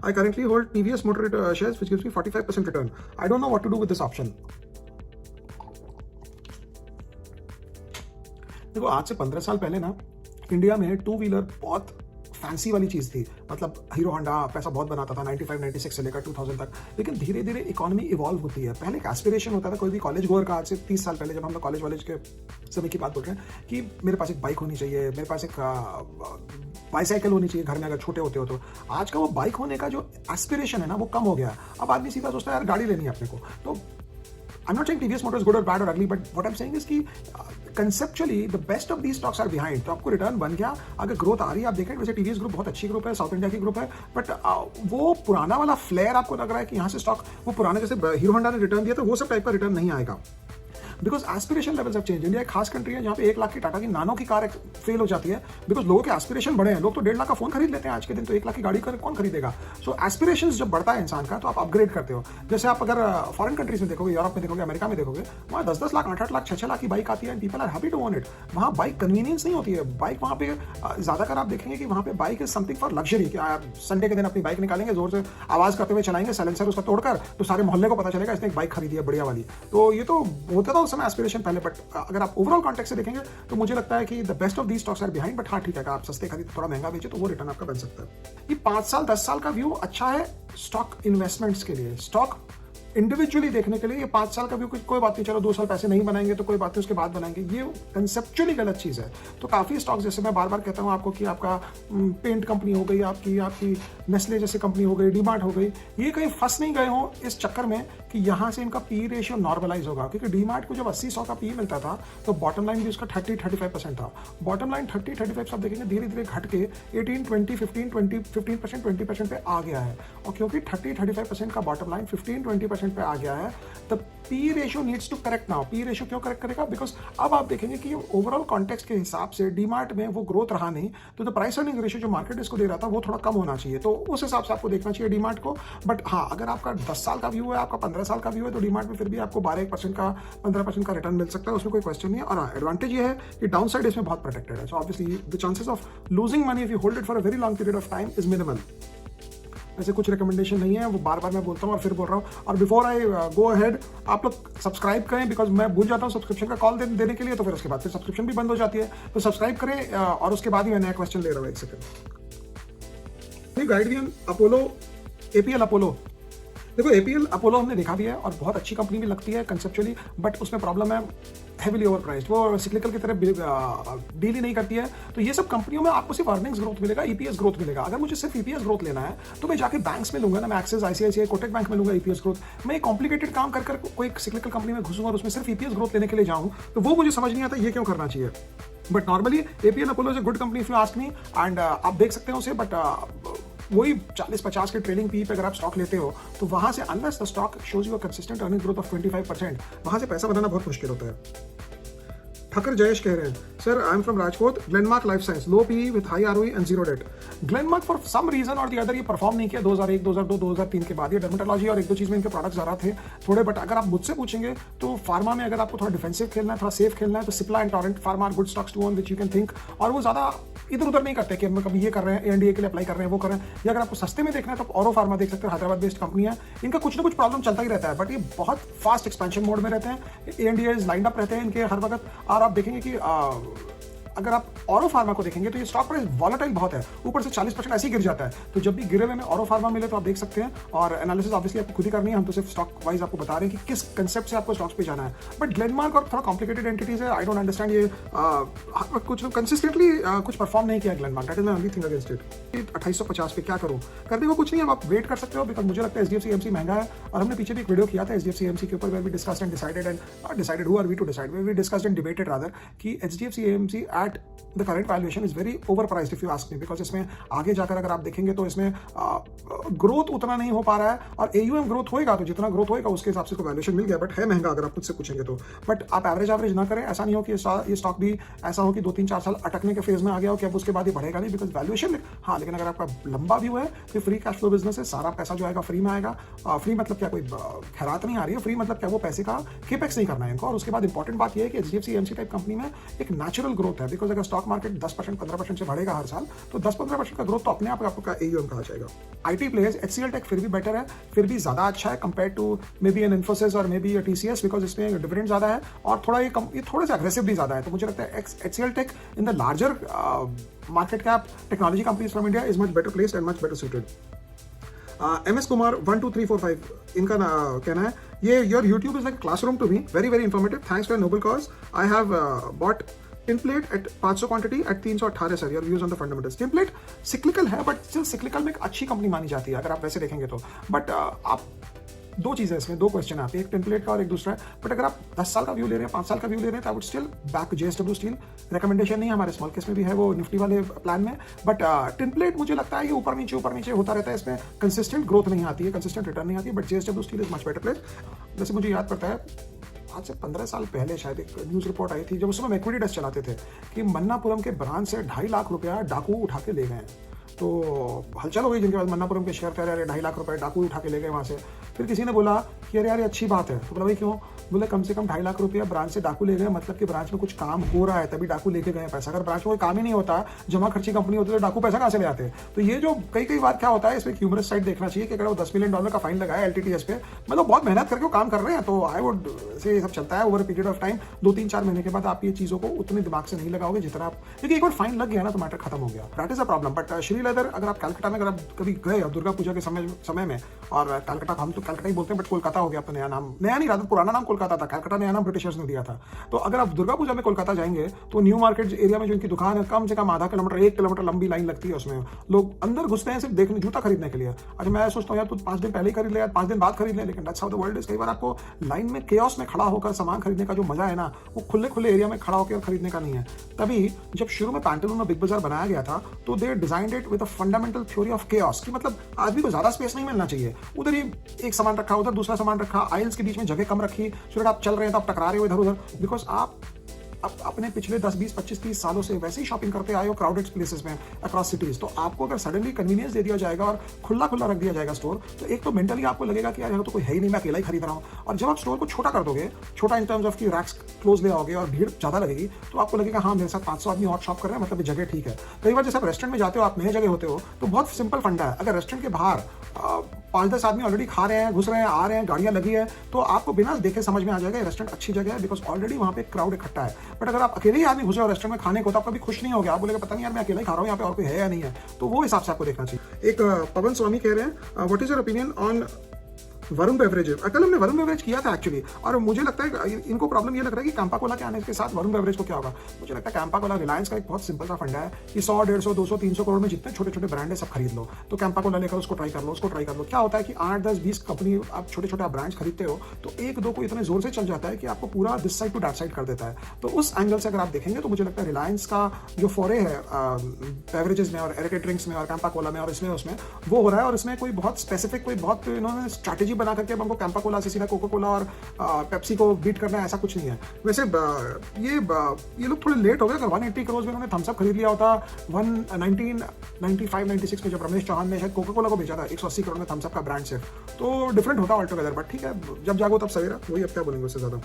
I currently hold TVS Motor shares, which gives me 45% return. I don't know what to do with this option. देखो, आज से 15 साल पहले ना India में टू व्हीलर बहुत फैंसी वाली चीज़ थी। मतलब हीरो होंडा पैसा बहुत बनाता था 95 96 से लेकर 2000 तक। लेकिन धीरे धीरे इकोनॉमी इवॉल्व होती है। पहले एक एस्पिरेशन होता था कोई भी कॉलेज गोअर का, आज से 30 साल पहले जब हम लोग कॉलेज के समय की बात बोल रहे हैं, कि मेरे पास एक बाइक होनी चाहिए, मेरे पास एक बाईसाइकिल होनी चाहिए घर में, अगर छोटे होते हो तो। आज का वो बाइक होने का जो एस्पिरेशन है ना, वो कम हो गया। अब आदमी सीधा सोचता है यार गाड़ी लेनी है अपने को। तो I'm not saying TVS Motor is good or bad or ugly, but what I'm saying is कि conceptually the best of these stocks are behind. तो आपको रिटर्न बन गया, अगर ग्रोथ आ रही है। आप देखें वैसे TVS ग्रुप बहुत अच्छी ग्रुप है, साउथ इंडिया की ग्रुप है, बट वो पुराना वाला फ्लेयर आपको लग रहा है कि यहाँ से स्टॉक वो पुराने जैसे हीरो होंडा ने रिटर्न दिया तो वो सब टाइप का रिटर्न नहीं आएगा। Because aspiration levels have change. India एक खास कंट्री है जहाँ पे 1 लाख की टाटा की नानो की कार फेल हो जाती है बिकॉज लोगों के एस्पिरेशन बड़े हैं। लोग तो 1.5 लाख का फोन खरीद लेते हैं आज के दिन, तो 1 लाख की गाड़ी कौन खरीदेगा। सो एस्पिरेशन जब बढ़ता है इंसान का तो आप अपग्रेड करते हो। जैसे आप अगर फॉरेन कंट्रीज में देखोगे, यूरोप में देखोगे, अमेरिका में देखोगे, वहाँ 10-10 लाख 8-8 लाख 6-6 लाख की बाइक आती है and people are happy to own it. वहाँ बाइक कन्वीनियंस नहीं होती है। बाइक वहाँ पे ज्यादातर आप देखेंगे कि वहाँ पे bike is something for luxury, कि आप संडे के दिन अपनी बाइक निकालेंगे, जोर से आवाज करते हुए चलाएंगे, साइलेंसर उसका तोड़कर, तो सारे मोहल्ले को पता चलेगा इसने एक बाइक खरीदी है बढ़िया वाली। तो ये तो होता था उस समय एस्पिरेशन पहले। बट अगर आप ओवरऑल कॉन्टेक्स्ट से देखेंगे तो मुझे लगता है कि the best of these stocks are behind. But हाँ ठीक है, अगर आप सस्ते खरीद थोड़ा महंगा बेचे तो वो रिटर्न आपका बन सकता है। ये 5 साल 10 साल का व्यू अच्छा है स्टॉक इन्वेस्टमेंट्स के लिए। स्टॉक इंडिविजुअली देखने के लिए ये 5 साल का व्यू कोई बात नहीं, चलो 2 साल पैसे नहीं बनाएंगे तो कोई बात नहीं, उसके बाद बनाएंगे, ये कंसेप्चुअली गलत चीज़ है। तो काफ़ी स्टॉक्स, जैसे मैं बार बार कहता हूँ आपको कि आपका पेंट कंपनी हो गई, आपकी नेस्ले जैसी कंपनी हो गई, डीमार्ट हो गई, ये कहीं फंस नहीं गए हो इस चक्कर में कि यहाँ से इनका पी रेशियो नॉर्मलाइज होगा। क्योंकि डीमार्ट को जब 80-100 का पी मिलता था तो बॉटम लाइन भी उसका 30-35% था। बॉटम लाइन 30-35 आप देखेंगे धीरे धीरे घट के 18-20-15% 20% पे आ गया है। और क्योंकि 30-35% का बॉटम लाइन 15-20% पे आ गया है, the P ratio needs to correct now. P ratio क्यों करेक्ट करेगा? बिकॉज अब आप देखेंगे कि ओवरऑल कॉन्टेक्स्ट के हिसाब से डीमार्ट में वो ग्रोथ रहा नहीं, तो द प्राइस अर्निंग रेशियो जो मार्केट इसको दे रहा था वो थोड़ा कम होना चाहिए। तो उस हिसाब से आपको देखना चाहिए डीमार्ट को। बट हाँ, अगर आपका 10 साल का व्यू है, आपका 15 साल का व्यू है, तो डीमार्ट में फिर भी आपको 12% का 15% का रिटर्न मिल सकता है, उसमें कोई क्वेश्चन नहीं है। और एडवांटेज ये है कि डाउन साइड इसमें बहुत प्रोटेक्टेड है। So obviously the chances of losing money if you hold it for a very long period of time is minimal. ऐसे कुछ रिकमेंडेशन नहीं है, वो बार बार मैं बोलता हूँ और फिर बोल रहा हूँ। और बिफोर आई गो अहेड, आप लोग सब्सक्राइब करें, बिकॉज मैं भूल जाता हूँ सब्सक्रिप्शन का कॉल देने के लिए, तो फिर उसके बाद फिर सब्सक्रिप्शन भी बंद हो जाती है। तो सब्सक्राइब करें और उसके बाद ही मैं नया क्वेश्चन ले रहा हूँ। 1 सेकंड। गाइडियन अपोलो, एपीएल अपोलो। देखो एपीएल अपोलो हमने देखा भी है और बहुत अच्छी कंपनी भी लगती है कंसेप्चुअली, बट उसमें प्रॉब्लम है हेवीली ओवर प्राइस्ड, वो सिक्लिकल की तरह डील ही नहीं करती है। तो ये सब कंपनियों में आपको सिर्फ अर्निंग्स ग्रोथ मिलेगा, ईपीएस ग्रोथ मिलेगा। अगर मुझे सिर्फ ईपीएस ग्रोथ लेना है तो मैं जाके बैंक्स में लूंगा ना, मैं एक्सिस, आईसीआईसीआई, कोटक बैंक में लूंगा ईपीएस ग्रोथ। मैं कॉम्प्लिकेटेड काम कर कोई सिक्लिकल कंपनी में घुसूंगा और उसमें सिर्फ ईपीएस ग्रोथ लेने के लिए जाऊँ, तो वो मुझे समझ नहीं आता ये क्यों करना चाहिए। But normally APL Apollo is a good company if you ask me, and आप देख सकते हो उसे। बट वही 40-50 के ट्रेलिंग पी पे अगर आप स्टॉक लेते हो तो वहां से unless the stock shows you a consistent earning growth of 25%, वहां से पैसा बनाना बहुत मुश्किल होता है। ठक्कर जयेश कह रहे हैं, sir I am from Rajkot, Glenmark life science, low PE with high ROE and zero debt. Glenmark for some reason और दी अदर ये परफॉर्म नहीं किया 2001, 2002, 2003 के बाद। ये डर्मेटोलॉजी और 1-2 चीज में इनके प्रोडक्ट्स ज़्यादा थे थोड़े। बट अगर आप मुझसे पूछेंगे तो फार्मा में अगर आपको थोड़ा डिफेंसिव खेलना है, थोड़ा सेफ खेलना है, तो Cipla and Torrent pharma are good stocks to own which you can think. और वो ज़्यादा इधर उधर नहीं करते कि हम कभी ये कर रहे हैं, एएनडीए के लिए अप्लाई कर रहे हैं, वो कर रहे हैं। या अगर आपको सस्ते में देखना है तो ऑरो फार्मा देख सकते हैं, हैदराबाद बेस्ड कंपनी है। इनका कुछ ना कुछ प्रॉब्लम चलता ही रहता है, बट ये बहुत फास्ट एक्सपेंशन मोड में रहते हैं। एएनडीए लाइंड अप रहते हैं इनके हर वक्त। और आप देखेंगे कि अगर आप ऑरो फार्मा को देखेंगे तो ये स्टॉक प्राइस वॉलेटाइल बहुत है, ऊपर से 40% ऐसे ही गिर जाता है। तो जब भी गिरे हुए में ऑरो फार्मा मिले तो आप देख सकते हैं। और एनालिसिस ऑब्वियसली आपको खुद ही करनी है, हम तो सिर्फ स्टॉक वाइज आपको बता रहे हैं कि किस कंसेप्ट से आपको स्टॉक्स पे जाना है। बट ग्लेनमार्क और थोड़ा कॉम्प्लिकेटेड एंटिटीज है, आई डोंट अंडरस्टैंड ये कुछ कंसिस्टेंटली कुछ परफॉर्म नहीं किया Glenmark, that is my only thing against it. 2850 पे क्या करूँ, करने को कुछ नहीं है, आप वेट कर सकते हो। बिकॉज मुझे लगता है एचडीएफसी एएमसी महंगा है, और हमने पीछे भी एक वीडियो किया था एचडीएफसी एएमसी के ऊपर, where we discussed and decided and not decided, who are we to decide, where we discussed and debated rather कि HDFC AMC at the current valuation is very overpriced if you ask me. Because इसमें आगे जाकर अगर आप देखेंगे तो इसमें growth उतना नहीं हो पा रहा है, और एयूएम ग्रोथ होएगा तो जितना ग्रोथ होएगा उसके हिसाब से इसको वैल्यूएशन मिल गया, बट है महंगा अगर आप खुद से पूछेंगे तो। बट आप एवरेज ना करें, ऐसा नहीं हो कि ये स्टॉक भी ऐसा हो कि 2-3-4 साल अटकने के फेज में आ गया हो कि अब उसके बाद ही बढ़ेगा नहीं, बिकॉज वैल्यूएशन। हाँ, लेकिन अगर आपका लंबा व्यू है तो फ्री कैश फ्लो बिजनेस है, सारा पैसा जो आएगा फ्री में आएगा। फ्री मतलब क्या, कोई खैरात नहीं आ रही है, फ्री मतलब क्या, वो पैसे का केपेक्स नहीं करना है इनको। और उसके बाद इंपॉर्टेंट बात यह है कि एचडीएफसी एएमसी टाइप कंपनी में एक नेचुरल ग्रोथ है, बिकॉज अगर स्टॉक मार्केट 10% 15% से बढ़ेगा हर साल, तो 10-15% का ग्रोथ तो अपने आप आपका एयूएम कहा जाएगा। आईटी प्लेयर्स HCL टेक फिर भी बेटर है, फिर भी ज़्यादा अच्छा है compare to maybe an Infosys और मे बी TCS, बिकॉज इसमें डिविडेंड ज़्यादा है और थोड़ा ये थोड़े से अग्रेसिव भी ज़्यादा है। तो मुझे लगता है HCL tech in the larger market cap technology companies from India is much better placed and much better suited. MS Kumar 1 2 3 4 5 इनका कहना है ये your YouTube is like classroom to me, very very informative, thanks for noble cause. I have bought Tinplate at 500 quantity at 318 sir, your views on the fundamentals. Tinplate cyclical है but still cyclical में एक अच्छी company मानी जाती है अगर आप वैसे देखेंगे तो। बट आप दो चीज़ें इसमें, दो क्वेश्चन आते हैं, एक टेम्पलेट का और एक दूसरा है। बट अगर आप 10 साल का व्यू ले रहे हैं, 5 साल का व्यू ले रहे हैं, तो I would still back JSW steel. Recommendation नहीं है, हमारे स्मॉल केस में भी है वो निफ्टी वाले प्लान में। बट टेम्पलेट मुझे लगता है कि ऊपर नीचे होता रहता है, इसमें कंसिस्टेंट ग्रोथ नहीं आती है, कंसिस्टेंट रिटर्न नहीं आती है। But JSW steel is much better place. जैसे मुझे याद पड़ता है आज से 15 साल पहले शायद एक न्यूज़ रिपोर्ट आई थी, जब उसमें हम इक्विटी डेस्क चलाते थे, कि मन्नापुरम के ब्रांच से 2.5 लाख रुपया डाकू उठा के ले गए। तो हलचल हो गई, जिनके बाद मन्नापुरम के शेयर कह रहे 2.5 लाख रुपए डाकू उठा के ले गए वहाँ से। फिर किसी ने बोला कि अरे यार ये अच्छी बात है। तो बोला भाई क्यों? बोले कम से कम 2.5 लाख रुपया ब्रांच से डाकू ले गए, मतलब कि ब्रांच में कुछ काम हो रहा है तभी डाकू लेके गए पैसा। अगर ब्रांच में कोई काम ही नहीं होता, जमा खर्ची कंपनी होती, तो डाकू पैसा कहाँ से ले आते? तो ये जो कई बार क्या होता है, इसमें ह्यूमरस साइड देखना चाहिए कि अगर वो $10 मिलियन का फाइन लगाया LTTS पे, मतलब बहुत मेहनत करके वो काम कर रहे हैं, तो आई वुड से ये सब चलता है ओवर पीरियड ऑफ टाइम। 2-3-4 महीने के बाद आप ये चीज़ों को उतने दिमाग से नहीं लगाओगे जितना आप, क्योंकि एक बार फाइन लग गया ना तो मैटर खत्म हो गया। That is a problem. But Shri leather, अगर आप कलकत्ता में अगर आप कभी गए दुर्गा पूजा के समय में, और कलकत्ता, हम तो कलकत्ता ही बोलते हैं बट कोलकाता हो गया, अपना नया नाम, नया नहीं, रात पुराना नाम कोलकाता था, कलकत्ता नया नाम ब्रिटिशर्स ने दिया था। तो अगर आप दुर्गा पूजा में कोलकाता जाएंगे तो न्यू मार्केट एरिया में जो इनकी दुकान है, कम से कम आधा किलोमीटर 1 किलोमीटर लंबी लाइन लगती है, उसमें लोग अंदर घुसते हैं सिर्फ देखने, जूता खरीदने के लिए। अच्छा मैं सोचता हूँ यार, तू 5 दिन पहले ही खरीद ले, 5 दिन बाद खरीद ले, लेकिन that's how the world is. कई बार आपको लाइन में केओस में खड़ा होकर सामान खरीदने का जो मजा है ना, वो खुले एरिया में खड़ा होकर खरीदने का नहीं है। तभी जब शुरू में पैंटालून में बिग बाजार बनाया गया था, तो they designed it with a fundamental theory of chaos, कि मतलब आदमी को ज्यादा स्पेस नहीं मिलना चाहिए। उधर ही एक सामान रखा, उधर दूसरा सामान रखा, आइल्स के बीच में जगह कम रखी, सो आप चल रहे हैं तो आप टकरा रहे हो इधर उधर, बिकॉज आप अपने पिछले 10, 20, 25, 30 सालों से वैसे ही शॉपिंग करते आए हो क्राउडेड प्लेसेस में अक्रॉस सिटीज। तो आपको अगर सडनली कन्वीनियंस दे दिया जाएगा और खुला रख दिया जाएगा स्टोर, तो एक तो मेंटली आपको लगेगा कि यार यहाँ तो कोई है ही नहीं, मैं अकेला ही खरीद रहा हूँ। और जब आप स्टोर को छोटा कर दोगे, छोटा इन टर्म्स ऑफ की रैक्स क्लोज ले आओगे और भीड़ ज्यादा लगेगी, तो आपको लगेगा हाँ मेरे साथ 500 आदमी और शॉप कर रहे हैं, मतलब जगह ठीक है। कई बार जैसे आप रेस्टोरेंट में जाते हो, आप नए जगह होते हो, तो बहुत सिंपल फंडा है, अगर रेस्टोरेंट के बाहर 5-10 आदमी ऑलरेडी खा रहे हैं, घुस रहे हैं, आ रहे हैं, गाड़ियां लगी है, तो आपको बिना देखे समझ में आ जाएगा रेस्टोरेंट अच्छी जगह है, बिकॉज ऑलरेडी वहाँ पे क्राउड इकट्ठा है। बट अगर आप अकेले ही आदमी घुसे हो रेस्टोरेंट में खाने को, तो आप कभी खुश नहीं होगे, आप बोलेगा पता नहीं यार मैं अकेला ही खा रहा हूँ, यहाँ पे और कोई है या नहीं है। तो वो हिसाब से आपको देखना चाहिए। एक पवन स्वामी कह रहे हैं, what is your opinion on Varun beverage? कल हमने वरुण बेवरेज किया था एक्चुअली, और मुझे लगता है इनको प्रॉब्लम ये लग रहा है कि कैंपा कोला के आने के साथ वरुण बेवरेज को क्या होगा। मुझे लगता है कैंपा कोला रिलायंस का एक बहुत सिंपल सा फंडा है कि 100, 150, 200, 300 करोड़ में जितने छोटे छोटे ब्रांड है सब खरीद लो। तो कैंपा कोला लेकर उसको ट्राई कर लो, उसको ट्राई कर लो। क्या होता है कि 8, 10, 20 कंपनी आप छोटे छोटे ब्रांड्स खरीदते हो, तो 1-2 को इतने जोर से चल जाता है कि आपको पूरा this side to that side कर देता है। तो उस एंगल से अगर आप देखेंगे तो मुझे लगता है रिलायंस का जो फोरे है बेवरेजेस में और एरेटेड ड्रिंक्स में और कैंपा कोला में और इसमें उसमें वो हो रहा है। और इसमें कोई बहुत स्पेसिफिक, कोई बहुत इन्होंने स्ट्रैटेजी बना करके हमको कैंपा कोला से सीधा कोका कोला और पेप्सी को बीट करना है, ऐसा कुछ नहीं है। वैसे ये लोग थोड़े लेट हो गए। अगर 180 करोड़ में उन्होंने थम्स अप खरीद लिया होता 1995-96 में, जब रमेश चौहान ने शायद कोका कोला को बेचा था 180 करोड़ में थम्स अप का ब्रांड से, तो डिफरेंट होता ऑल्टुगेदर। बट ठीक है, जब जागो तब सवेरा, वही अब क्या बोलेंगे उससे ज्यादा।